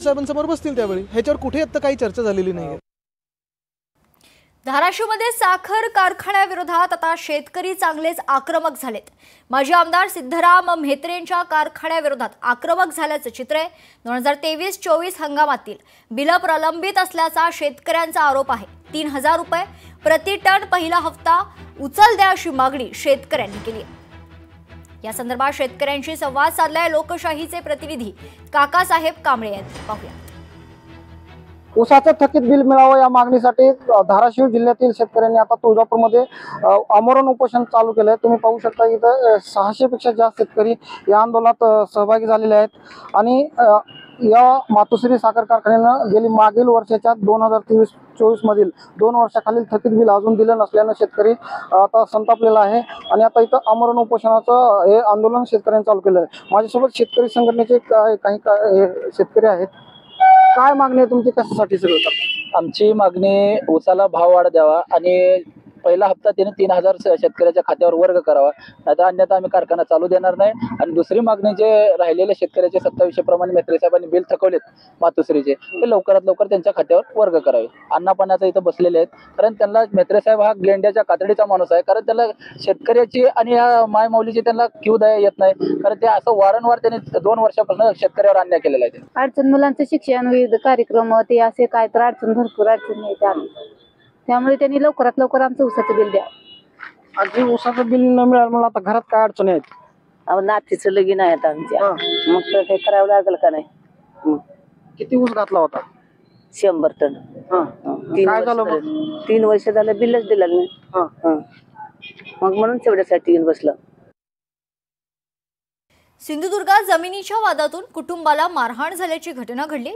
साहेबांसमोर बसतील त्यावेळी, ह्याच्यावर कुठे आता काही चर्चा झालेली नाहीये। धाराशिवमध्ये साखर कारखान्याविरोधात आता शेतकरी चांगलेच आक्रमक झालेत। माजी आमदार सिद्धराम म्हेत्रेंच्या कारखान्याविरोधात आक्रमक झाल्याचं चित्र आहे। 2023-24 हंगामातील बिल प्रलंबित असल्याचा शेतकऱ्यांचा आरोप आहे। 3000 रुपये प्रति टन पहिला हप्ता उचल द्या अशी मागणी शेतकऱ्यांनी केली आहे। या संदर्भात शेतकऱ्यांशी संवाद साधलाय लोकशाहीचे प्रतिनिधी काकासाहेब कांबळे यांनी। पाहूया। ऊसाचं थकीत बिल मिळावं या मागणीसाठी धाराशिव जिल्ह्यातील शेतकऱ्यांनी आता तुळजापूरमध्ये आमरण उपोषण चालू केलंय। तुम्ही पाहू शकता इथं 600 पेक्षा जास्त शेतकरी या आंदोलनात सहभागी झालेले आहेत आणि या मातोश्री साखर कारखान्यानं गेली मागील वर्षाच्या 2023-24 मधील 2 वर्षाखालील थकीत बिल अजून दिलं नसल्यानं शेतकरी आता संतापलेला आहे आणि आता इथं आमरण उपोषणाचं हे आंदोलन शेतकऱ्यांनी चालू केलं आहे। माझ्यासोबत शेतकरी संघटनेचे काही शेतकरी आहेत। काय मागणी आहे तुमची, कशासाठी सगळं करता? आमची मागणी ऊसाला भाव वाढ द्यावा आणि पहिला हप्ता त्याने 3000 शेतकऱ्याच्या खात्यावर वर्ग करावा, नाहीतर अन्यथा आम्ही कारखाना चालू देणार नाही। आणि दुसरी मागणी जे राहिलेले शेतकऱ्याचे 2700 प्रमाणे म्हेत्रे साहेबांनी बिल थकवलेत मातोश्रीचे, ते लवकरात लवकर त्यांच्या खात्यावर वर्ग करावे। अन्नापाण्याचा इथं बसलेले आहेत, कारण त्यांना म्हेत्रे साहेब हा गेंड्याच्या कातडीचा माणूस आहे, कारण त्याला शेतकऱ्याची आणि या मायमौलीची त्यांना क्यू द्या येत नाही, कारण ते असं वारंवार त्यांनी 2 वर्षापासून शेतकऱ्यावर अन्याय केलेला आहे। अडचण मुलांचं शिक्षण, विविध कार्यक्रम, ते असे काय तर अडचण, भरपूर अडचण आहे त्यामुळे त्यांनी लवकरात लवकर आमचं ऊसाचं बिल द्या। आधी ऊसाचं बिल न मिळालं मला आता घरात काय अडचणी आहेत? नातीचं लगीन आहे आता आमच्या, मग तर काही करावं लागेल का नाही? किती ऊस घातला होता? 100 टन। काय झालं मग? 3 वर्ष झालं बिलच दिलं नाही, मग म्हणून तेवढ्यासाठी येऊन बसलं। सिंधुदुर्गात जमिनीच्या वादातून कुटुंबाला मारहाण झाल्याची घटना घडली।